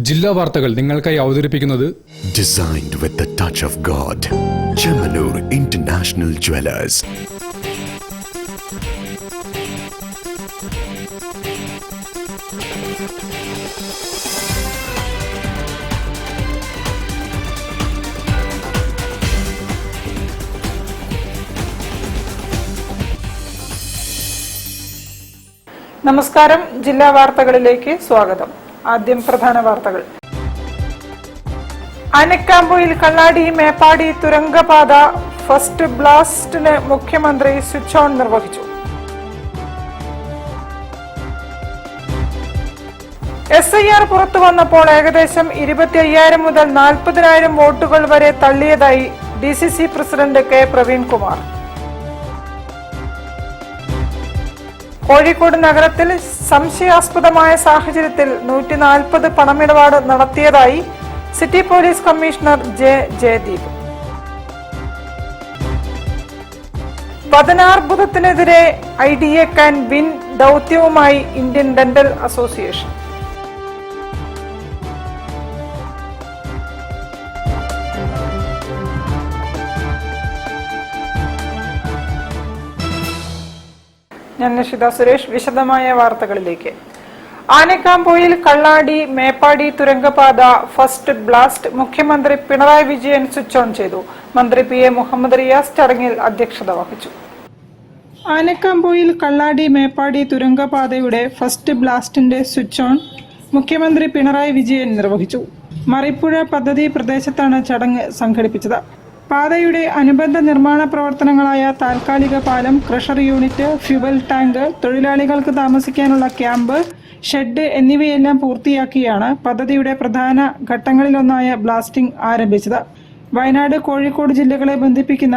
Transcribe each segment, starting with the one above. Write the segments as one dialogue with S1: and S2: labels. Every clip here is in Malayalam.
S1: ജില്ലാ വാർത്തകൾ നിങ്ങൾക്കായി അവതരിപ്പിക്കുന്നത്
S2: Designed with the touch of God. Chemanur International Jewelers.
S3: നമസ്കാരം. ജില്ലാ വാർത്തകളിലേക്ക് സ്വാഗതം. ആദ്യം പ്രധാന വാർത്തകൾ. ആനക്കാംപൊയിൽ കള്ളാടി മേപ്പാടി തുരങ്കപാത ഫസ്റ്റ് ബ്ലാസ്റ്റിന് മുഖ്യമന്ത്രി സ്വിച്ച് ഓൺ നിർവഹിച്ചു. SIR പുറത്തു വന്നപ്പോൾ ഏകദേശം 25,000 മുതൽ 40,000 വോട്ടുകൾ വരെ തള്ളിയതായി DCC president K. Praveenkumar. Kozhikode നഗരത്തിൽ സംശയാസ്പദമായ സാഹചര്യത്തിൽ 140 പണമിടപാട് നടത്തിയതായി city police commissioner J. Jayadeep. പതനാർബുദത്തിനെതിരെ IDA can win ദൗത്യവുമായി ഇന്ത്യൻ ഡെന്റൽ അസോസിയേഷൻ. ഞാൻ നിഷിത സുരേഷ്. വിശദമായ വാർത്തകളിലേക്ക്. ആനക്കാംപൊയിൽ കള്ളാടി മേപ്പാടി തുരങ്കപാത ഫസ്റ്റ് ബ്ലാസ്റ്റ് മുഖ്യമന്ത്രി പിണറായി വിജയൻ സ്വിച്ച് ഓൺ ചെയ്തു. മന്ത്രി PA മുഹമ്മദ് റിയാസ് ചടങ്ങിൽ അധ്യക്ഷത വഹിച്ചു. ആനക്കാംപൊയിൽ കള്ളാടി മേപ്പാടി തുരങ്കപാതയുടെ ഫസ്റ്റ് ബ്ലാസ്റ്റിന്റെ സ്വിച്ച് ഓൺ മുഖ്യമന്ത്രി പിണറായി വിജയൻ നിർവഹിച്ചു. മറിപ്പുഴ പദ്ധതി പ്രദേശത്താണ് ചടങ്ങ് സംഘടിപ്പിച്ചത്. പാതയുടെ അനുബന്ധ നിർമ്മാണ പ്രവർത്തനങ്ങളായ താൽക്കാലിക പാലം, ക്രഷർ യൂണിറ്റ്, ഫ്യുവൽ ടാങ്ക്, തൊഴിലാളികൾക്ക് താമസിക്കാനുള്ള ക്യാമ്പ്, ഷെഡ് എന്നിവയെല്ലാം പൂർത്തിയാക്കിയാണ് പദ്ധതിയുടെ പ്രധാന ഘട്ടങ്ങളിലൊന്നായ ബ്ലാസ്റ്റിംഗ് ആരംഭിച്ചത്. വയനാട്, കോഴിക്കോട് ജില്ലകളെ ബന്ധിപ്പിക്കുന്ന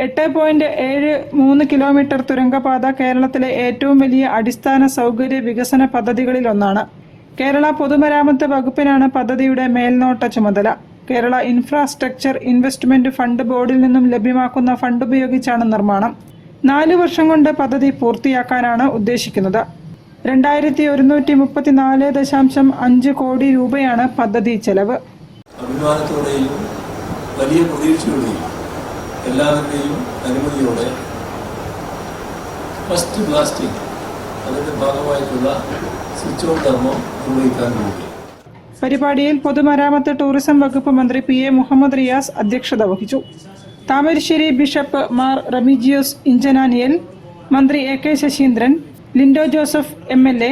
S3: 8.73 കിലോമീറ്റർ തുരങ്കപാത കേരളത്തിലെ ഏറ്റവും വലിയ അടിസ്ഥാന സൗകര്യ വികസന പദ്ധതികളിലൊന്നാണ്. കേരള പൊതുമരാമത്ത് വകുപ്പിനാണ് പദ്ധതിയുടെ മേൽനോട്ട ചുമതല. കേരള ഇൻഫ്രാസ്ട്രക്ചർ ഇൻവെസ്റ്റ്മെന്റ് ഫണ്ട് ബോർഡിൽ നിന്നും ലഭ്യമാക്കുന്ന ഫണ്ട് ഉപയോഗിച്ചാണ് നിർമ്മാണം. 4 വർഷം കൊണ്ട് പദ്ധതി പൂർത്തിയാക്കാനാണ് ഉദ്ദേശിക്കുന്നത്. 2134.5 കോടി രൂപയാണ് പദ്ധതി ചെലവ്.
S4: അഭിമാനത്തോടെയും വലിയ പ്രതീക്ഷയോടെയും എല്ലാവരുടെയും അനുമതിയോടെ ഫസ്റ്റ് ബ്ലാസ്റ്റിംഗ് അതിന്റെ ഭാഗമായിട്ടുള്ള സ്വിച്ച് ഓൺ ധർമ്മം നിർവഹിക്കാൻ പോകുന്നു.
S3: പരിപാടിയിൽ പൊതുമരാമത്ത് ടൂറിസം വകുപ്പ് മന്ത്രി PA മുഹമ്മദ് റിയാസ് അധ്യക്ഷത വഹിച്ചു. താമരശ്ശേരി ബിഷപ്പ് മാർ റെമിജിയോസ് ഇഞ്ചനാനിയൽ, മന്ത്രി AK Saseendran, Lindo Joseph MLA,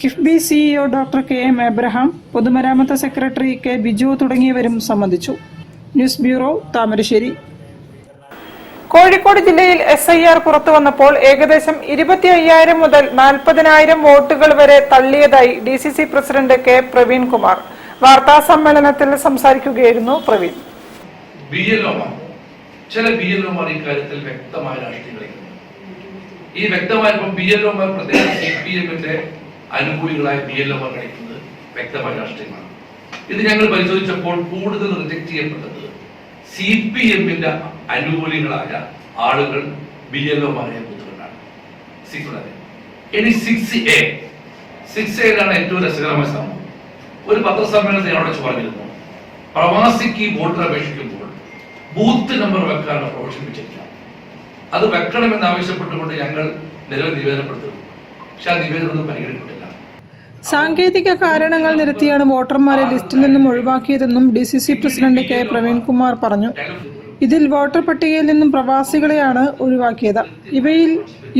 S3: KIIFB CEO doctor KM Abraham, പൊതുമരാമത്ത് സെക്രട്ടറി K. ബിജു തുടങ്ങിയവരും സംബന്ധിച്ചു. News bureau, Thamarassery. കോഴിക്കോട് ജില്ലയിൽ SIR പുറത്തു വന്നപ്പോൾ ഏകദേശം 25,000 മുതൽ 40,000 വോട്ടുകൾ വരെ തള്ളിയതായി DCC പ്രസിഡന്റ് K. പ്രവീൺകുമാർ വാർത്താ സമ്മേളനത്തിൽ സംസാരിക്കുകയായിരുന്നു പ്രവീൺ.
S5: ചില BLOമാർ ഇക്കാര്യത്തിൽ വ്യക്തമായ രാഷ്ട്രീയം കളിക്കുന്നു. ഈ വ്യക്തമായപ്പോൾ BLOമാർ പ്രത്യേകിച്ച് CPMന്റെ അനുകൂലികളായ BLOമാർ കളിക്കുന്നത് വ്യക്തമായ രാഷ്ട്രീയമാണ്. ഇത് ഞങ്ങൾ പരിശോധിച്ചപ്പോൾ കൂടുതൽ റിജക്ട് ചെയ്യപ്പെട്ടത് CPMന്റെ അനുകൂലികളായ ആളുകൾ BLOമാരെ ബുദ്ധിമുട്ടാണ്. ഇനി 6A ഏറ്റവും രസകരമായ സംഭവം. ഒരു പത്രസമ്മേളനത്തിൽ ഞാൻ അവിടെ പറഞ്ഞിരുന്നു, പ്രവാസിക്ക് വോട്ടർ അപേക്ഷിക്കുമ്പോൾ ബൂത്ത് നമ്പർ വെക്കാനുള്ള പ്രൊവിഷൻ വെച്ചിട്ടില്ല. അത് വെക്കണമെന്ന് ആവശ്യപ്പെട്ടുകൊണ്ട് ഞങ്ങൾ നിലവിൽ നിവേദനപ്പെടുത്തുന്നു. പക്ഷെ ആ നിവേദനം പരിഗണിക്കപ്പെട്ടില്ല.
S3: സാങ്കേതിക കാരണങ്ങൾ നിരത്തിയാണ് വോട്ടർമാരെ ലിസ്റ്റിൽ നിന്നും ഒഴിവാക്കിയതെന്നും DCC പ്രസിഡന്റ് K. പ്രവീൺകുമാർ പറഞ്ഞു. ഇതിൽ വോട്ടർ പട്ടികയിൽ നിന്നും പ്രവാസികളെയാണ് ഒഴിവാക്കിയത്. ഇവയിൽ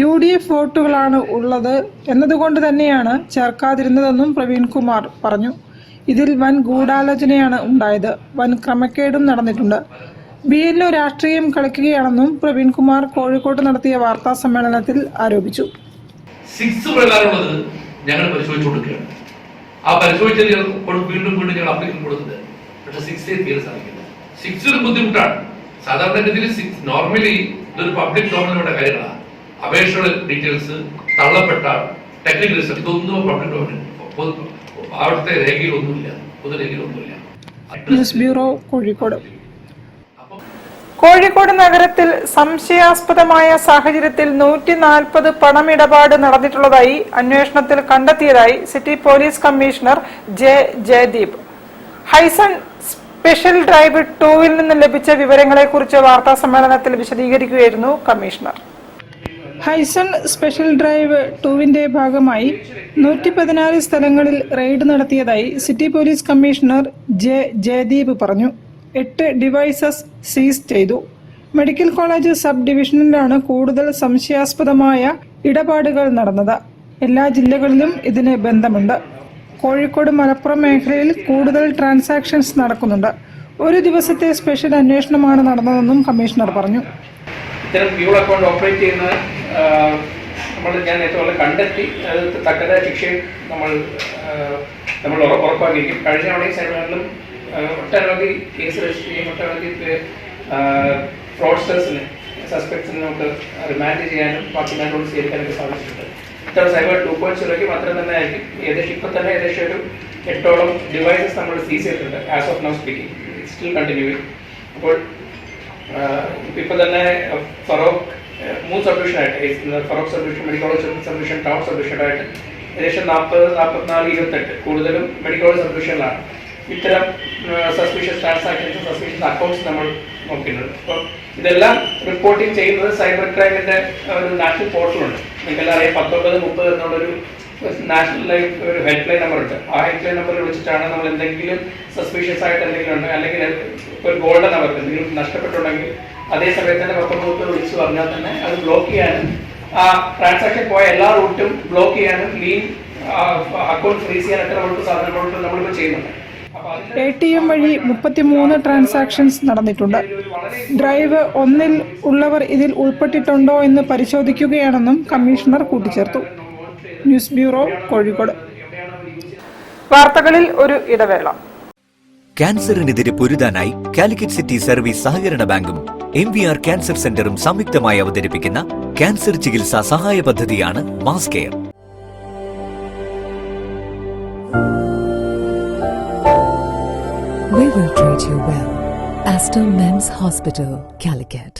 S3: UDF വോട്ടുകളാണ് ഉള്ളത് എന്നതുകൊണ്ട് തന്നെയാണ് ചേർക്കാതിരുന്നതെന്നും പ്രവീൺകുമാർ പറഞ്ഞു. ഇതിൽ വൻ ഗൂഢാലോചനയാണ് ഉണ്ടായത്. വൻ ക്രമക്കേടും നടന്നിട്ടുണ്ട്. BLO രാഷ്ട്രീയം കളിക്കുകയാണെന്നും പ്രവീൺകുമാർ കോഴിക്കോട്ട് നടത്തിയ വാർത്താ സമ്മേളനത്തിൽ ആരോപിച്ചു.
S5: ഞങ്ങൾ പരിശോധിച്ചു കൊടുക്കുകയാണ്. ആ പരിശോധിച്ചത് വീണ്ടും ഞങ്ങൾ അപ്ലിക്കേഷൻ കൊടുക്കുന്നത്. പക്ഷെ 6A തീരെ സാധിക്കില്ല. 6 ഒരു ബുദ്ധിമുട്ടാണ്. സാധാരണഗതിയിൽ നോർമലി ഇതൊരു പബ്ലിക് ഡൊമൈനിലുള്ള കാര്യങ്ങളാണ്. അപേക്ഷയുടെ ഡീറ്റെയിൽസ്, തള്ളപ്പെട്ട ടെക്നിക്കൽ റിസൾട്ട്, ഇതൊന്നും പബ്ലിക് ഡൊമൈൻ അവിടുത്തെ രേഖയിലൊന്നുമില്ല, പൊതുരേഖയിലൊന്നുമില്ല.
S3: News bureau, Kozhikode. കോഴിക്കോട് നഗരത്തിൽ സംശയാസ്പദമായ സാഹചര്യത്തിൽ 140 പണമിടപാട് നടന്നിട്ടുള്ളതായി അന്വേഷണത്തിൽ കണ്ടെത്തിയതായി city police commissioner J Jayadeep. Hyson special drive 2-ൽ നിന്ന് ലഭിച്ച വിവരങ്ങളെക്കുറിച്ച് വാർത്താ സമ്മേളനത്തിൽ വിശദീകരിക്കുകയായിരുന്നു കമ്മീഷണർ. ഹൈസൺ സ്പെഷ്യൽ ഡ്രൈവ് 2-ന്റെ ഭാഗമായി 114 സ്ഥലങ്ങളിൽ റെയ്ഡ് നടത്തിയതായി city police commissioner J Jayadeep പറഞ്ഞു. 8 ഡിവൈസസ് സീസ് ചെയ്തു. മെഡിക്കൽ കോളേജ് സബ് ഡിവിഷനിലാണ് കൂടുതൽ സംശയാസ്പദമായ ഇടപാടുകൾ നടന്നത്. എല്ലാ ജില്ലകളിലും ഇതിന് ബന്ധമുണ്ട്. കോഴിക്കോട് മലപ്പുറം മേഖലയിൽ കൂടുതൽ ട്രാൻസാക്ഷൻസ് നടക്കുന്നുണ്ട്. ഒരു ദിവസത്തെ സ്പെഷ്യൽ അന്വേഷണമാണ് നടന്നതെന്നും കമ്മീഷണർ പറഞ്ഞു.
S6: ഇത്തരം ഡ്യൂൾ അക്കൗണ്ട് ഓപ്പറേറ്റ് ചെയ്യുന്ന ഞാൻ നേരത്തെ കണ്ടെത്തി അത് തക്കതായ ശിക്ഷയും നമ്മൾ ഉറപ്പാക്കിയിരിക്കും. കഴിഞ്ഞ തവണയും സൈബറിലും ഒട്ടനവധി കേസ് രജിസ്റ്റർ ചെയ്യും, ഒട്ടനവധി ഫ്രോഡ്സ്റ്റേഴ്സിന് സസ്പെക്ട്സിന് നമുക്ക് റിമാൻഡ് ചെയ്യാനും ബാക്കി നടപടി സ്വീകരിക്കാനൊക്കെ സാധിച്ചിട്ടുണ്ട്. ഇത്തവണ സൈബർ 2.0 മാത്രം തന്നെ ആയിരിക്കും. ഇപ്പം തന്നെ ഏകദേശം ഒരു 8ഓളം ഡിവൈസസ് നമ്മൾ സീസ് ചെയ്തിട്ടുണ്ട്. As of now speaking still continuing. അപ്പോൾ ഇപ്പം തന്നെ ഫറോക്ക് 3 സബ്ഡിവിഷനായിട്ട് Feroke subdivision, medical college subdivision, town സബ്ഡിവിഷനായിട്ട് ഏകദേശം 40, 44, 28 കൂടുതലും മെഡിക്കൽ കോളേജ് സബ്ഡിവിഷനിലാണ് ഇത്തരം സസ്പീഷ്യസ് ട്രാൻസാക്ഷൻസും സസ്പീഷ്യസ് അക്കൗണ്ട്സ് നമ്മൾ നോക്കിയിട്ടുണ്ട്. അപ്പം ഇതെല്ലാം റിപ്പോർട്ടിംഗ് ചെയ്യുന്നത് സൈബർ ക്രൈമിന്റെ ഒരു നാഷണൽ പോർട്ടലുണ്ട്. നിങ്ങൾക്കെല്ലാം അറിയാം, 1930 എന്നുള്ളൊരു നാഷണൽ ഒരു ഹെൽപ്പ് ലൈൻ നമ്പർ ഉണ്ട്. ആ ഹെൽപ്പ് ലൈൻ നമ്പറിൽ വിളിച്ചിട്ടാണ് നമ്മൾ എന്തെങ്കിലും സസ്പീഷ്യസ് ആയിട്ട് എന്തെങ്കിലും ഉണ്ട്, അല്ലെങ്കിൽ ഒരു ഗോൾഡൻ അവർക്ക് എന്തെങ്കിലും നഷ്ടപ്പെട്ടുണ്ടെങ്കിൽ അതേ സമയത്ത് തന്നെ 1930 വിളിച്ച് പറഞ്ഞാൽ തന്നെ അത് ബ്ലോക്ക് ചെയ്യാനും ആ ട്രാൻസാക്ഷൻ പോയ എല്ലാ റൂട്ടും ബ്ലോക്ക് ചെയ്യാനും ലീൻ അക്കൗണ്ട് ഫ്രീസ് ചെയ്യാനൊക്കെ നമ്മളിപ്പോൾ ചെയ്യുന്നുണ്ട്.
S3: ATM വഴി 33 ട്രാൻസാക്ഷൻസ് നടന്നിട്ടുണ്ട്. ഡ്രൈവ് 1-ൽ ഉള്ളവർ ഇതിൽ ഉൾപ്പെട്ടിട്ടുണ്ടോ എന്ന് പരിശോധിക്കുകയാണെന്നും കമ്മീഷണർ കൂട്ടിച്ചേർത്തു. News bureau, Kozhikode. വാർത്തകളിൽ ഒരു ഇടവേള.
S7: ക്യാൻസറിനെതിരെ പൊരുതാനായി കാലിക്കറ്റ് സിറ്റി സർവീസ് സഹകരണ ബാങ്കും MVR ക്യാൻസർ സെന്ററും സംയുക്തമായി അവതരിപ്പിക്കുന്ന ക്യാൻസർ ചികിത്സാ സഹായ പദ്ധതിയാണ് mass care.
S8: We will treat you well. Astor Men's Hospital, Calicut.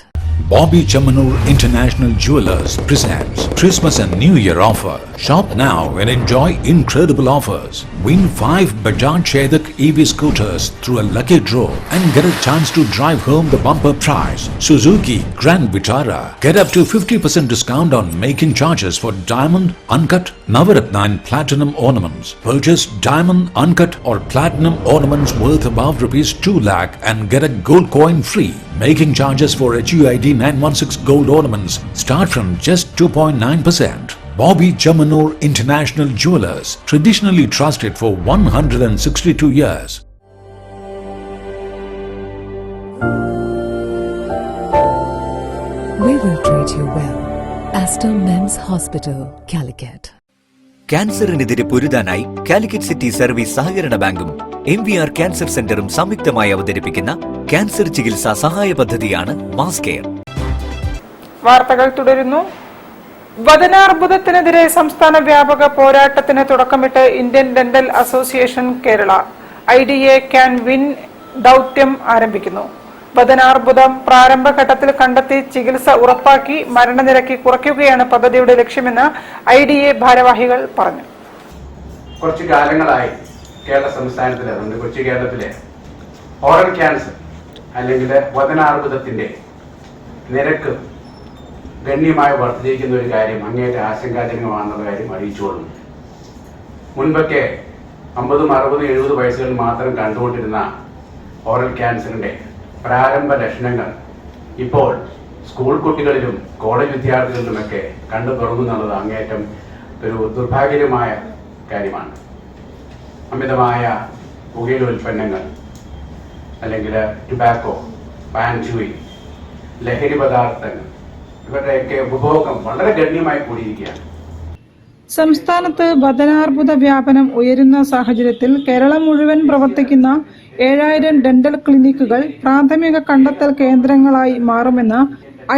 S9: Bobby Chamanur International Jewelers presents Christmas and New Year offer. Shop now and enjoy incredible offers. Win 5 Bajaj Chetak EV scooters through a lucky draw and get a chance to drive home the bumper prize. Suzuki Grand Vitara. Get up to 50% discount on making charges for diamond, uncut, Navaratna and platinum ornaments. Purchase diamond, uncut or platinum ornaments worth above rupees 2 lakh and get a gold coin free. Making charges for HUID 916 gold ornaments start from just 2.9%. Bobby Chamanur International Jewelers, traditionally trusted for 162 years.
S8: We will treat you well. Astor Men's Hospital, Calicut.
S7: ക്യാൻസറിനെതിരെ പൊരുതാനായി കാലിക്കറ്റ് സിറ്റി സർവീസ് സഹകരണ ബാങ്കും MVR ക്യാൻസർ സെന്ററും സംയുക്തമായി അവതരിപ്പിക്കുന്ന ക്യാൻസർ ചികിത്സാ സഹായ പദ്ധതിയാണ് മാസ് കെയർ.
S3: വാർത്തകൾ തുടരുന്നു. വദനാർബുദത്തിനെതിരെ സംസ്ഥാന വ്യാപക പോരാട്ടത്തിന് തുടക്കമിട്ട് Indian dental association Kerala IDA can win ദൗത്യം ആരംഭിക്കുന്നു. വദനാർബുദം പ്രാരംഭഘട്ടത്തിൽ കണ്ടെത്തി ചികിത്സ ഉറപ്പാക്കി മരണനിരക്ക് കുറയ്ക്കുകയാണ് പദ്ധതിയുടെ ലക്ഷ്യമെന്ന് IDA ഭാരവാഹികൾ പറഞ്ഞു.
S10: കുറച്ചു കാലങ്ങളായി കേരള സംസ്ഥാനത്തിലെ കൊച്ചി കേരളത്തിലെ ഓറൽ ക്യാൻസർ അല്ലെങ്കിൽ വദനാർബുദത്തിന്റെ നിരക്ക് ഗണ്യമായി വർദ്ധിച്ചിരിക്കുന്ന ഒരു കാര്യം അങ്ങേയറ്റം ആശങ്കാജനകമാണെന്നുള്ള കാര്യം അറിയിച്ചുകൊള്ളുന്നു. മുൻപൊക്കെ 50, 60, 70 വയസ്സുകളിൽ മാത്രം കണ്ടുകൊണ്ടിരുന്ന ഓറൽ ക്യാൻസറിന്റെ പ്രാരംഭ ലക്ഷണങ്ങൾ ഇപ്പോൾ സ്കൂൾ കുട്ടികളിലും കോളേജ് വിദ്യാർത്ഥികളിലുമൊക്കെ കണ്ടു തുടങ്ങുന്നുള്ളത് അങ്ങേയറ്റം ഒരു ദുർഭാഗ്യകരമായ കാര്യമാണ്. അമിതമായ പുകയില ഉൽപ്പന്നങ്ങൾ അല്ലെങ്കിൽ ടുബാക്കോ, പാൻ ചൂയിങ്, ലഹരി പദാർത്ഥങ്ങൾ ഇവരുടെയൊക്കെ ഉപഭോഗം വളരെ ഗണ്യമായി കൂടിയിരിക്കുകയാണ്.
S3: സംസ്ഥാനത്ത് വദനാർബുദ വ്യാപനം ഉയരുന്ന സാഹചര്യത്തിൽ കേരളം മുഴുവൻ പ്രവർത്തിക്കുന്ന 7000 ഡെന്റൽ ക്ലിനിക്കുകൾ പ്രാഥമിക കണ്ടെത്തൽ കേന്ദ്രങ്ങളായി മാറുമെന്ന്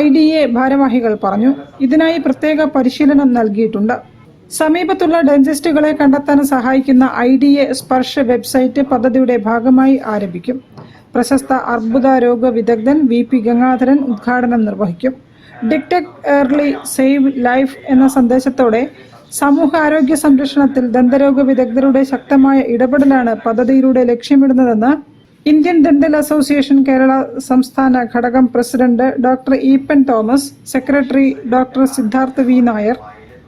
S3: IDA ഭാരവാഹികൾ പറഞ്ഞു. ഇതിനായി പ്രത്യേക പരിശീലനം നൽകിയിട്ടുണ്ട്. സമീപത്തുള്ള ഡെന്റിസ്റ്റുകളെ കണ്ടെത്താൻ സഹായിക്കുന്ന IDA സ്പർശ വെബ്സൈറ്റ് പദ്ധതിയുടെ ഭാഗമായി ആരംഭിക്കും. പ്രശസ്ത അർബുദ രോഗ വിദഗ്ധൻ VP ഗംഗാധരൻ ഉദ്ഘാടനം നിർവഹിക്കും. ഡിറ്റക്ട് ഏർലി സേവ് ലൈഫ് എന്ന സന്ദേശത്തോടെ സമൂഹാരോഗ്യ സംരക്ഷണത്തിൽ ദന്തരോഗ വിദഗ്ധരുടെ ശക്തമായ ഇടപെടലാണ് പദ്ധതിയിലൂടെ ലക്ഷ്യമിടുന്നതെന്ന് ഇന്ത്യൻ ഡെന്റൽ അസോസിയേഷൻ കേരള സംസ്ഥാന ഘടകം president doctor Eapen Thomas, secretary doctor Siddharth V. Nair,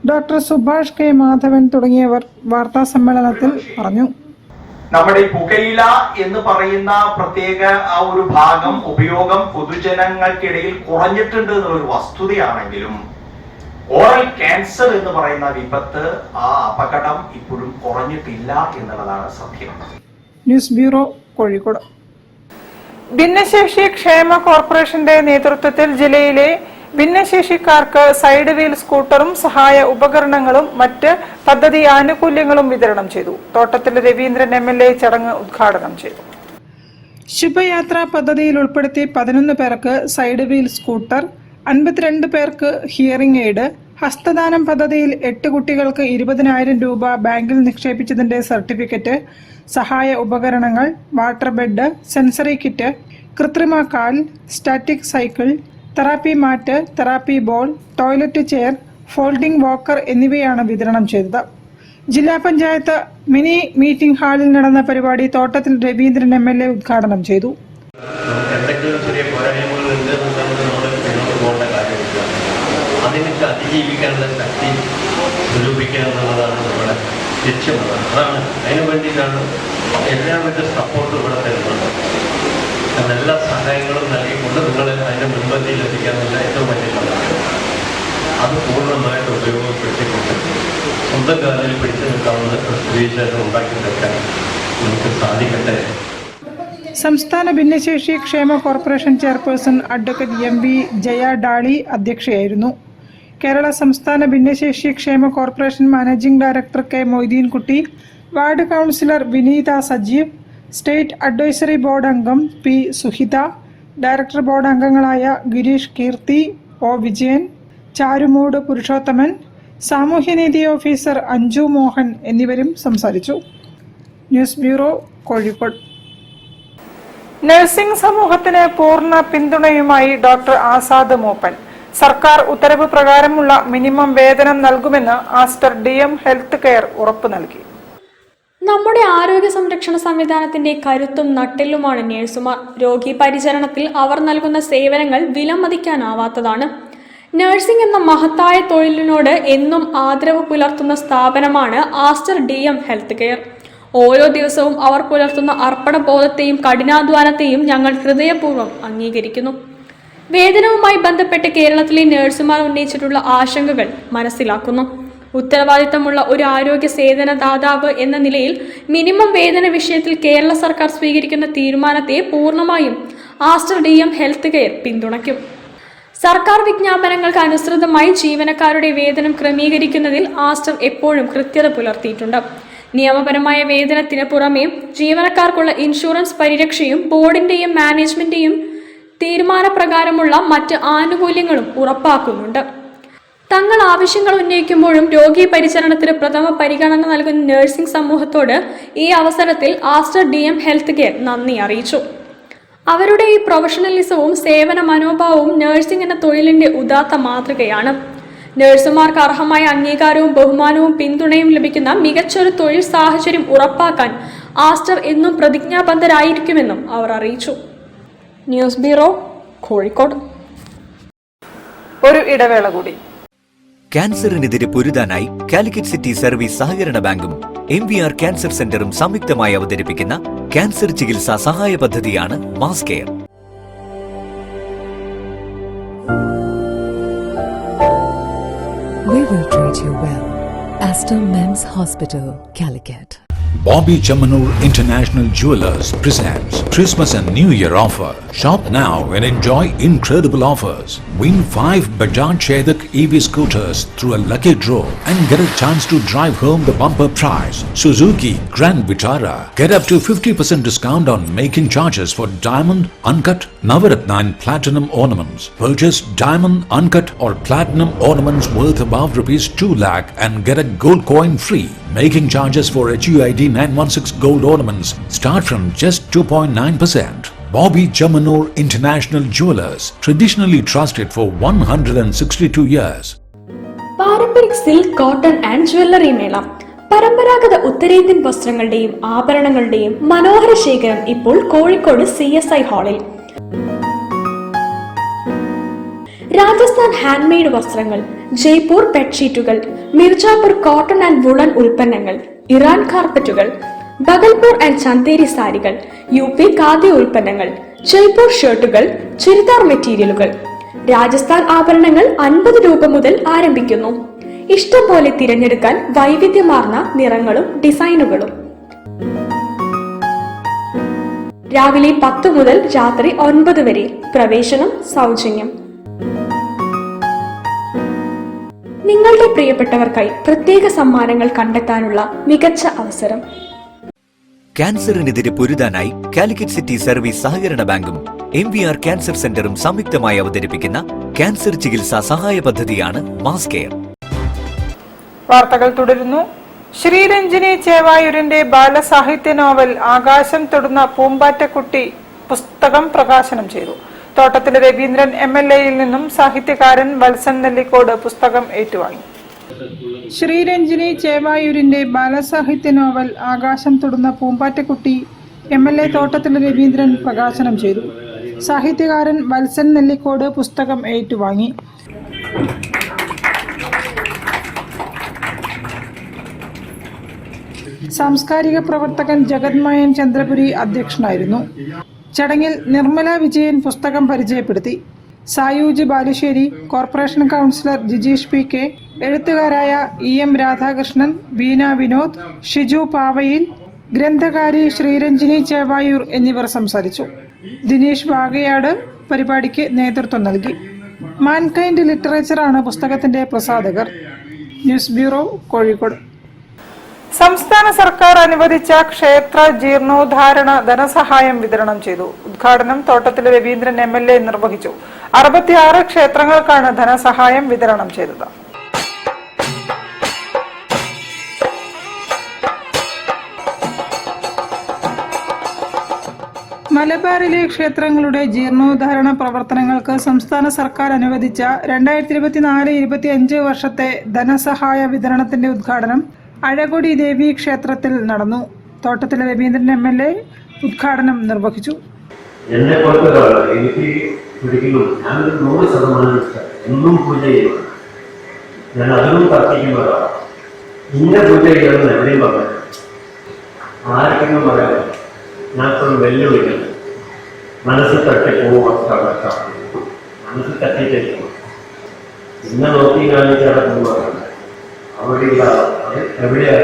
S3: doctor Subhash K. Madhavan തുടങ്ങിയവർ വാർത്താസമ്മേളനത്തിൽ പറഞ്ഞു.
S11: നമ്മുടെ പുകയില എന്ന് പറയുന്ന പ്രത്യേക ആ ഒരു ഭാഗം ഉപയോഗം പൊതുജനങ്ങൾക്കിടയിൽ കുറഞ്ഞിട്ടുണ്ട് എന്നുള്ളൊരു വസ്തുതയാണെങ്കിലും ഓറൽ ക്യാൻസർ എന്ന് പറയുന്ന വിപത്ത്, ആ അപകടം ഇപ്പോഴും കുറഞ്ഞിട്ടില്ല എന്നുള്ളതാണ് സത്യം.
S3: News bureau, Kozhikode. ഭിന്നശേഷി ക്ഷേമ കോർപ്പറേഷന്റെ നേതൃത്വത്തിൽ ജില്ലയിലെ ഭിന്നശേഷിക്കാർക്ക് സൈഡ് വീൽ സ്കൂട്ടറും സഹായ ഉപകരണങ്ങളും മറ്റ് പദ്ധതി ആനുകൂല്യങ്ങളും വിതരണം ചെയ്തു. തോട്ടത്തിൽ രവീന്ദ്രൻ MLA ചടങ്ങ് ഉദ്ഘാടനം ചെയ്തു. ശുഭയാത്ര പദ്ധതിയിൽ ഉൾപ്പെടുത്തി 11 പേർക്ക് സൈഡ് വീൽ സ്കൂട്ടർ, 52 പേർക്ക് ഹിയറിംഗ് എയ്ഡ്, ഹസ്തദാനം പദ്ധതിയിൽ 8 കുട്ടികൾക്ക് 20,000 രൂപ ബാങ്കിൽ നിക്ഷേപിച്ചതിന്റെ സർട്ടിഫിക്കറ്റ്, സഹായ ഉപകരണങ്ങൾ, വാട്ടർ ബെഡ്, സെൻസറി കിറ്റ്, കൃത്രിമ കാൽ, static cycle, therapy mat, therapy ball, toilet chair, folding walker എന്നിവയാണ് വിതരണം ചെയ്തത്. ജില്ലാ പഞ്ചായത്ത് മിനി മീറ്റിംഗ് ഹാളിൽ നടന്ന പരിപാടി തോട്ടത്തിൽ രവീന്ദ്രൻ MLA ഉദ്ഘാടനം ചെയ്തു.
S4: എന്തെങ്കിലും ചെറിയ പോരായ്മകൾ ഉണ്ട് നമുക്ക് മുന്നോട്ട് പോകേണ്ട കാര്യമില്ല. അതിനൊക്കെ അതിജീവിക്കാനുള്ള ശക്തി നിരൂപിക്കുക എന്നുള്ളതാണ് നമ്മുടെ ലക്ഷ്യമുള്ളത്. അതാണ് അതിനു വേണ്ടിയിട്ടാണ് എല്ലാവിധ സപ്പോർട്ടും ഇവിടെ തരുന്നുണ്ട്. എല്ലാ സഹായങ്ങളും നൽകിക്കൊണ്ട് നിങ്ങൾ അതിൻ്റെ മുൻപന്തിയിൽ എത്തിക്കാനുള്ള ഏറ്റവും വലിയ സഹായം അത് പൂർണ്ണമായിട്ട് ഉപയോഗപ്പെടുത്തിക്കൊണ്ട് സ്വന്തം കാലിൽ പിടിച്ചു നിൽക്കാവുന്ന സ്ഥിതിവിശേഷം ഉണ്ടാക്കിയെടുക്കാൻ നമുക്ക് സാധിക്കട്ടെ.
S3: സംസ്ഥാന ഭിന്നശേഷി ക്ഷേമ corporation chairperson advocate MV Jaya Dolly അധ്യക്ഷയായിരുന്നു. കേരള സംസ്ഥാന ഭിന്നശേഷി ക്ഷേമ corporation managing director K. Moideenkutty, ward councillor Vineetha Sajeev, state advisory board അംഗം P. സുഹിത, ഡയറക്ടർ ബോർഡ് അംഗങ്ങളായ ഗിരീഷ് കീർത്തി, O. വിജയൻ, ചാരുമൂട് പുരുഷോത്തമൻ, സാമൂഹ്യനീതി ഓഫീസർ അഞ്ജു മോഹൻ എന്നിവരും സംസാരിച്ചു. News bureau, Kozhikode. നഴ്സിംഗ് സമൂഹത്തിന് പൂർണ്ണ പിന്തുണയുമായി ഡോക്ടർ ആസാദ് മൂപ്പൻ. സർക്കാർ ഉത്തരവ് പ്രകാരമുള്ള മിനിമം വേതനം നൽകുമെന്ന് ആസ്റ്റർ DM ഹെൽത്ത് കെയർ ഉറപ്പു നൽകി.
S12: നമ്മുടെ ആരോഗ്യ സംരക്ഷണ സംവിധാനത്തിന്റെ കരുത്തും നട്ടെല്ലുമാണ് നഴ്സുമാർ. രോഗി പരിചരണത്തിൽ അവർ നൽകുന്ന സേവനങ്ങൾ വിലമതിക്കാനാവാത്തതാണ്. നഴ്സിംഗ് എന്ന മഹത്തായ തൊഴിലിനോട് എന്നും ആദരവ് പുലർത്തുന്ന സ്ഥാപനമാണ് ആസ്റ്റർ DM ഹെൽത്ത് കെയർ. ഓരോ ദിവസവും അവർ പുലർത്തുന്ന അർപ്പണബോധത്തെയും കഠിനാധ്വാനത്തെയും ഞങ്ങൾ ഹൃദയപൂർവ്വം അംഗീകരിക്കുന്നു. വേതനവുമായി ബന്ധപ്പെട്ട് കേരളത്തിലെ നഴ്സുമാർ ഉന്നയിച്ചിട്ടുള്ള ആശങ്കകൾ മനസ്സിലാക്കുന്നു. ഉത്തരവാദിത്തമുള്ള ഒരു ആരോഗ്യ സേവന ദാതാവ് എന്ന നിലയിൽ മിനിമം വേതന വിഷയത്തിൽ കേരള സർക്കാർ സ്വീകരിക്കുന്ന തീരുമാനത്തെ പൂർണ്ണമായും ആസ്റ്റർ DM ഹെൽത്ത് കെയർ പിന്തുണയ്ക്കും. സർക്കാർ വിജ്ഞാപനങ്ങൾക്ക് അനുസൃതമായി ജീവനക്കാരുടെ വേതനം ക്രമീകരിക്കുന്നതിൽ ആസ്റ്റർ എപ്പോഴും കൃത്യത പുലർത്തിയിട്ടുണ്ട്. നിയമപരമായ വേതനത്തിന് പുറമെ ജീവനക്കാർക്കുള്ള ഇൻഷുറൻസ് പരിരക്ഷയും ബോർഡിന്റെയും മാനേജ്മെന്റിന്റെയും തീരുമാനപ്രകാരമുള്ള മറ്റ് ആനുകൂല്യങ്ങളും ഉറപ്പാക്കുന്നുണ്ട്. തങ്ങൾ ആവശ്യങ്ങൾ ഉന്നയിക്കുമ്പോഴും രോഗി പരിചരണത്തിന് പ്രഥമ പരിഗണന നൽകുന്ന നഴ്സിംഗ് സമൂഹത്തോട് ഈ അവസരത്തിൽ ആസ്റ്റർ DM ഹെൽത്ത് കെയർ നന്ദി അറിയിച്ചു. അവരുടെ ഈ പ്രൊഫഷണലിസവും സേവന മനോഭാവവും നഴ്സിംഗ് എന്ന തൊഴിലിന്റെ ഉദാത്ത മാതൃകയാണ്. നഴ്സുമാർക്ക് അർഹമായ അംഗീകാരവും ബഹുമാനവും പിന്തുണയും ലഭിക്കുന്ന മികച്ചൊരു തൊഴിൽ സാഹചര്യം ഉറപ്പാക്കാൻ ആസ്റ്റർ എന്നും പ്രതിജ്ഞാബദ്ധരായിരിക്കുമെന്നും അവർ അറിയിച്ചു. News bureau, Kozhikode.
S3: ഒരു ഇടവേള കൂടി.
S7: ക്യാൻസറിനെതിരെ പൊരുതാനായി കാലിക്കറ്റ് സിറ്റി സർവീസ് സഹകരണ ബാങ്കും MVR ക്യാൻസർ സെന്ററും സംയുക്തമായി അവതരിപ്പിക്കുന്ന ക്യാൻസർ ചികിത്സാ സഹായ പദ്ധതിയാണ് mass care.
S8: We will treat you well. Astor Men's Hospital, Calicut.
S9: Bobby Chamanur International Jewelers presents Christmas and New Year offer. Shop now and enjoy incredible offers. Win 5 Bajaj Chetak EV scooters through a lucky draw and get a chance to drive home the bumper prize. Suzuki Grand Vitara. Get up to 50% discount on making charges for diamond, uncut, Navaratna and platinum ornaments. Purchase diamond, uncut or platinum ornaments worth above rupees 2 lakh and get a gold coin free. Making charges for HUID 916 gold ornaments start from just 2.9%. Bobby Chamanur International Jewelers, traditionally trusted for 162 years.
S12: Paramparik silk cotton and jewellery mela. പരമ്പരാഗത ഉത്തരേന്ത്യൻ വസ്ത്രങ്ങളുടെയും ആഭരണങ്ങളുടെയും മനോഹര ശേഖരം ഇപ്പോൾ കോഴിക്കോട് CSI ഹാളിൽ. രാജസ്ഥാൻ ഹാൻഡ്മെയ്ഡ് വസ്ത്രങ്ങൾ, ജയ്പൂർ ബെഡ്ഷീറ്റുകൾ, മിർജാപൂർ കോട്ടൺ ആൻഡ് വുളൻ ഉൽപ്പന്നങ്ങൾ, ഇറാൻ കാർപ്പറ്റുകൾ, ബഗൽപൂർ ആൻഡ് ചന്തേരി സാരികൾ, UP ഖാദി ഉൽപ്പന്നങ്ങൾ, ജയ്പൂർ ഷർട്ടുകൾ, ചുരിദാർ മെറ്റീരിയലുകൾ. രാജസ്ഥാൻ ആഭരണങ്ങൾ 50 രൂപ മുതൽ ആരംഭിക്കുന്നു. ഇഷ്ടം പോലെ തിരഞ്ഞെടുക്കാൻ വൈവിധ്യമാർന്ന നിറങ്ങളും ഡിസൈനുകളും. രാവിലെ 10 മുതൽ രാത്രി 9 വരെ. പ്രവേശനം സൗജന്യം. നിങ്ങളുടെ പ്രിയപ്പെട്ടവർക്കായി പ്രത്യേക സമ്മാനങ്ങൾ കണ്ടെത്താനുള്ള മികച്ച അവസരം.
S7: ക്യാൻസറിനെതിരെ പൊരുതാനായി കാലിക്കറ്റ് സിറ്റി സർവീസ് സഹകരണ ബാങ്കും MVR ക്യാൻസർ സെന്ററും സംയുക്തമായി അവതരിപ്പിക്കുന്ന ക്യാൻസർ ചികിത്സാ സഹായ പദ്ധതിയാണ് മാസ് കെയർ.
S3: വാർത്തകൾ തുടരുന്നു. ശ്രീരഞ്ജിനി ചേവായൂരിന്റെ ബാലസാഹിത്യ നോവൽ ആകാശം തൊടുന്ന പൂമ്പാറ്റക്കുട്ടി പുസ്തകം പ്രകാശനം ചെയ്തു. തോട്ടത്തിലെ രവീന്ദ്രൻ MLAയിൽ നിന്നും സാഹിത്യകാരൻ വത്സൻ നെല്ലിക്കോട് പുസ്തകം ഏറ്റുവാങ്ങി. ശ്രീരഞ്ജിനി ചേവായൂരിന്റെ ബാലസാഹിത്യ നോവൽ ആകാശം തൊടുന്ന പൂമ്പാറ്റക്കുട്ടി MLA തോട്ടത്തിലെ രവീന്ദ്രൻ പ്രകാശനം ചെയ്തു. സാഹിത്യകാരൻ വത്സൻ നെല്ലിക്കോട് പുസ്തകം ഏറ്റുവാങ്ങി. സാംസ്കാരിക പ്രവർത്തകൻ ജഗന്മയൻ ചന്ദ്രപുരി അധ്യക്ഷനായിരുന്നു. ചടങ്ങിൽ നിർമ്മല വിജയൻ പുസ്തകം പരിചയപ്പെടുത്തി. Sayooj Balussery, corporation councillor Jijeesh PK, എഴുത്തുകാരായ EM രാധാകൃഷ്ണൻ, ബീന വിനോദ്, ഷിജു പാവയിൽ, ഗ്രന്ഥകാരി ശ്രീരഞ്ജിനി ചേവായൂർ എന്നിവർ സംസാരിച്ചു. ദിനേശ് വാഗയാട് പരിപാടിക്ക് നേതൃത്വം നൽകി. മാൻകൈൻഡ് ലിറ്ററേച്ചറാണ് പുസ്തകത്തിന്റെ പ്രസാധകർ. News bureau, Kozhikode. സംസ്ഥാന സർക്കാർ അനുവദിച്ച ക്ഷേത്ര ജീർണോദ്ധാരണ ധനസഹായം വിതരണം ചെയ്തു. ഉദ്ഘാടനം തോട്ടത്തിലെ രവീന്ദ്രൻ MLA നിർവഹിച്ചു. 66 ക്ഷേത്രങ്ങൾക്കാണ് ധനസഹായം വിതരണം ചെയ്തത്. മലബാറിലെ ക്ഷേത്രങ്ങളുടെ ജീർണോദ്ധാരണ പ്രവർത്തനങ്ങൾക്ക് സംസ്ഥാന സർക്കാർ അനുവദിച്ച 2024-25 വർഷത്തെ ധനസഹായ വിതരണത്തിന്റെ ഉദ്ഘാടനം അഴകൊടി ദേവി ക്ഷേത്രത്തിൽ നടന്നു. തോട്ടത്തിലെ രവീന്ദ്രൻ MLA ഉദ്ഘാടനം നിർവഹിച്ചു.
S4: എന്നെ പോലത്തെ ഒരാളാണ്. എനിക്ക് ഒരിക്കലും ഞാനൊരു 100% എന്നും പൂജ ചെയ്യുന്നു. ഞാൻ അതിനും പ്രാർത്ഥിക്കുന്ന ഒരാളാണ്. ഇന്ന പൂജ ചെയ്യണമെന്ന് എവിടെയും പറഞ്ഞു ആർക്കെങ്കിലും പറയാം. ഞാൻ ഇപ്പോഴും വെല്ലുവിളിക്കുന്നു. മനസ്സ് തട്ടി പോവാൻ മനസ്സ് തട്ടിയിട്ടേക്കും. ഇന്ന നോക്കി കാണിച്ചാൽ പോവുകയാണ്. അവിടെയുള്ള എവിടെയാ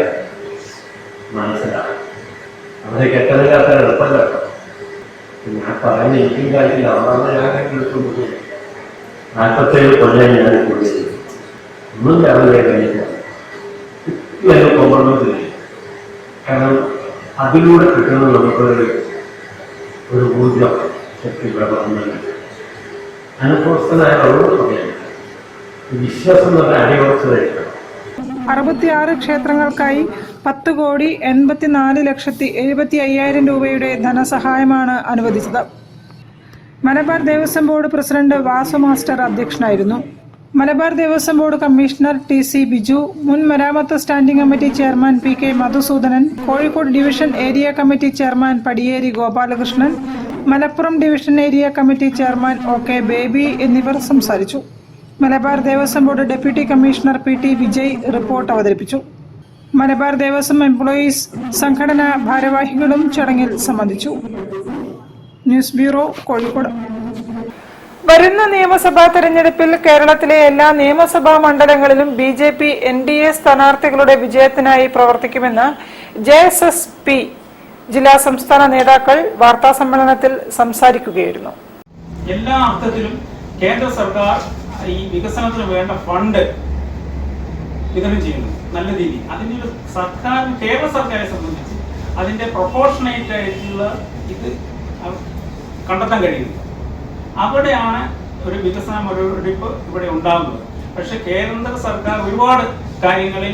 S4: മനസ്സിലാണ്. അവരെ കെട്ടതില്ലാത്ത എളുപ്പമല്ല. ഞാൻ പറയുന്ന എനിക്കും കാര്യമില്ല. അതാണ് ഞാൻ വിളിച്ചുകൊണ്ട് 47 കൊല്ലം ഞാൻ കൂടി ഒന്നും രാവിലെ കഴിഞ്ഞില്ല. കോംപ്രമൈസ് ചെയ്യും. കാരണം അതിലൂടെ കിട്ടുന്നത് നമുക്കൊരു ഊർജം ശക്തി പ്രവർത്തനം അനുഭവസ്ഥനായ അവരോട് പറയാം. വിശ്വാസം എന്ന് പറഞ്ഞാൽ അടിയുറച്ചതായിരിക്കണം.
S3: 66 ക്ഷേത്രങ്ങൾക്കായി 10,84,75,000 രൂപയുടെ ധനസഹായമാണ് അനുവദിച്ചത്. Malabar Devaswom board president Vasu master അധ്യക്ഷനായിരുന്നു. Malabar Devaswom board commissioner TC Biju, മുൻ മരാമത്ത് standing committee chairman PK Madhusoodanan, Kozhikode division area committee chairman Padiyeri Gopalakrishnan, Malappuram division area committee chairman OK Baby എന്നിവർ സംസാരിച്ചു. Malabar Devaswom board deputy commissioner PT Vijay report അവതരിപ്പിച്ചു. മലബാർ ദേവസ്വം എംപ്ലോയീസ് സംഘടനാ ഭാരവാഹികളും ചടങ്ങിൽ സംബന്ധിച്ചു. News bureau, Kozhikode. വരുന്ന നിയമസഭാ തെരഞ്ഞെടുപ്പിൽ കേരളത്തിലെ എല്ലാ നിയമസഭാ മണ്ഡലങ്ങളിലും BJP NDA സ്ഥാനാർത്ഥികളുടെ വിജയത്തിനായി പ്രവർത്തിക്കുമെന്ന് JSSP ജില്ലാ സംസ്ഥാന നേതാക്കൾ വാർത്താ സമ്മേളനത്തിൽ സംസാരിക്കുകയായിരുന്നു.
S6: എല്ലാ അർത്ഥത്തിലും കേന്ദ്ര സർക്കാർ ഈ വികസനത്തിന് വേണ്ട ഫണ്ട് വിതരണം ചെയ്യുന്നു നല്ല രീതിയിൽ. അതിൻ്റെ ഒരു സർക്കാർ, കേരള സർക്കാരെ സംബന്ധിച്ച് അതിൻ്റെ പ്രൊപ്പോർഷണേറ്റ് ആയിട്ടുള്ള ഇത് കണ്ടെത്താൻ കഴിയുന്നു. അവിടെയാണ് ഒരു വികസന മുരടിപ്പ് ഇവിടെ ഉണ്ടാകുന്നത്. പക്ഷെ കേന്ദ്ര സർക്കാർ ഒരുപാട് കാര്യങ്ങളിൽ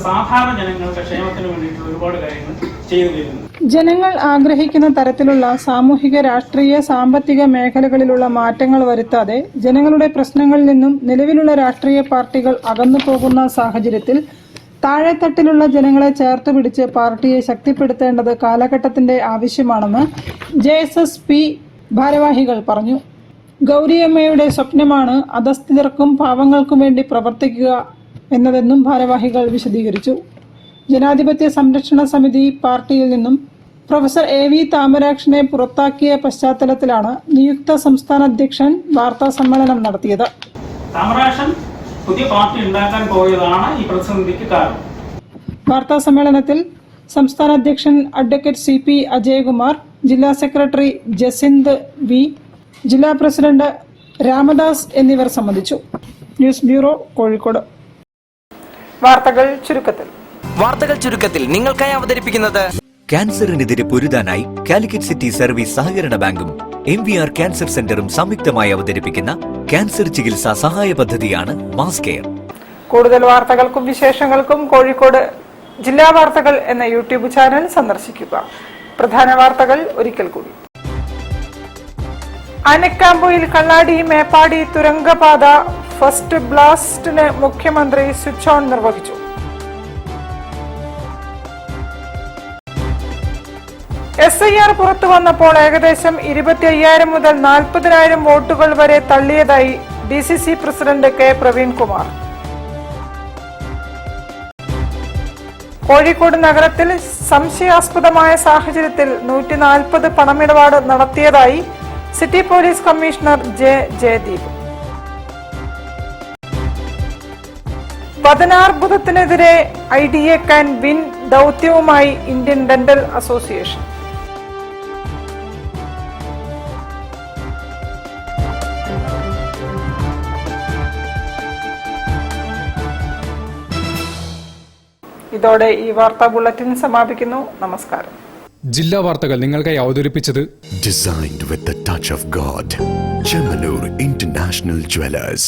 S6: സാധാരണ ജനങ്ങളുടെ ക്ഷേമത്തിന് വേണ്ടിയിട്ടുള്ള ഒരുപാട് കാര്യങ്ങൾ ചെയ്തു വരുന്നു.
S3: ജനങ്ങൾ ആഗ്രഹിക്കുന്ന തരത്തിലുള്ള സാമൂഹിക, രാഷ്ട്രീയ, സാമ്പത്തിക മേഖലകളിലുള്ള മാറ്റങ്ങൾ വരുത്താതെ ജനങ്ങളുടെ പ്രശ്നങ്ങളിൽ നിന്നും നിലവിലുള്ള രാഷ്ട്രീയ പാർട്ടികൾ അകന്നു പോകുന്ന സാഹചര്യത്തിൽ താഴെത്തട്ടിലുള്ള ജനങ്ങളെ ചേർത്ത് പിടിച്ച് പാർട്ടിയെ ശക്തിപ്പെടുത്തേണ്ടത് കാലഘട്ടത്തിന്റെ ആവശ്യമാണെന്ന് JSSP ഭാരവാഹികൾ പറഞ്ഞു. ഗൗരിയമ്മയുടെ സ്വപ്നമാണ് അധസ്ഥിതർക്കും പാവങ്ങൾക്കും വേണ്ടി പ്രവർത്തിക്കുക എന്നതെന്നും ഭാരവാഹികൾ വിശദീകരിച്ചു. ജനാധിപത്യ സംരക്ഷണ സമിതി പാർട്ടിയിൽ നിന്നും പ്രൊഫസർ AV താമരാക്ഷനെ പുറത്താക്കിയ പശ്ചാത്തലത്തിലാണ് നിയുക്ത സംസ്ഥാന അധ്യക്ഷൻ വാർത്താ സമ്മേളനം നടത്തിയത്.
S6: താമരാക്ഷൻ പുതിയ പാർട്ടി ഉണ്ടാക്കാൻ പോയതാണ് ഈ പ്രതിസന്ധിക്ക് കാരണം.
S3: വാർത്താ സമ്മേളനത്തിൽ സംസ്ഥാന അധ്യക്ഷൻ അഡ്വക്കേറ്റ് CP അജയകുമാർ, ജില്ലാ സെക്രട്ടറി ജസിന്ത് V, ജില്ലാ പ്രസിഡന്റ് രാമദാസ് എന്നിവർ സംബന്ധിച്ചു. News bureau, Kozhikode. വാർത്തകൾ ചുരുക്കത്തിൽ
S7: നിങ്ങൾക്കായി അവതരിപ്പിക്കുന്നത് ക്യാൻസറിനെതിരെ പൊരുതാനായി കാലിക്കറ്റ് സിറ്റി സർവീസ് സഹകരണ ബാങ്കും MVR ക്യാൻസർ സെന്ററും സംയുക്തമായി അവതരിപ്പിക്കുന്ന ക്യാൻസർ ചികിത്സാ സഹായ പദ്ധതിയാണ് മാസ് കെയർ.
S3: കൂടുതൽ വാർത്തകൾക്കും വിശേഷങ്ങൾക്കും കോഴിക്കോട് ജില്ലാ വാർത്തകൾ എന്ന YouTube ചാനൽ സന്ദർശിക്കുക. പ്രധാന വാർത്തകൾ ഒരിക്കൽ കൂടി. ആനക്കാംപൊയിൽ കള്ളാടി മേപ്പാടി തുരങ്കപാത ഫസ്റ്റ് ബ്ലാസ്റ്റിന് മുഖ്യമന്ത്രി സ്വിച്ച് ഓൺ നിർവഹിച്ചു. SIR പുറത്തു വന്നപ്പോൾ ഏകദേശം 25,000 മുതൽ 40,000 വോട്ടുകൾ വരെ തള്ളിയതായി DCC president K. Praveenkumar. Kozhikode നഗരത്തിൽ സംശയാസ്പദമായ സാഹചര്യത്തിൽ 140 പണമിടപാട് നടത്തിയതായി city police commissioner J. Jayadeep. വദനാർബുദത്തിനെതിരെ IDA can win ദൗത്യവുമായി ഇന്ത്യൻ ഡെന്റൽ അസോസിയേഷൻ. ഇതോടെ ഈ വാർത്താ ബുള്ളറ്റിൻ സമാപിക്കുന്നു. നമസ്കാരം.
S1: ജില്ലാ വാർത്തകൾ നിങ്ങൾക്കായി അവതരിപ്പിച്ചത്
S2: Designed with the touch of God. Chemanur International Jewelers.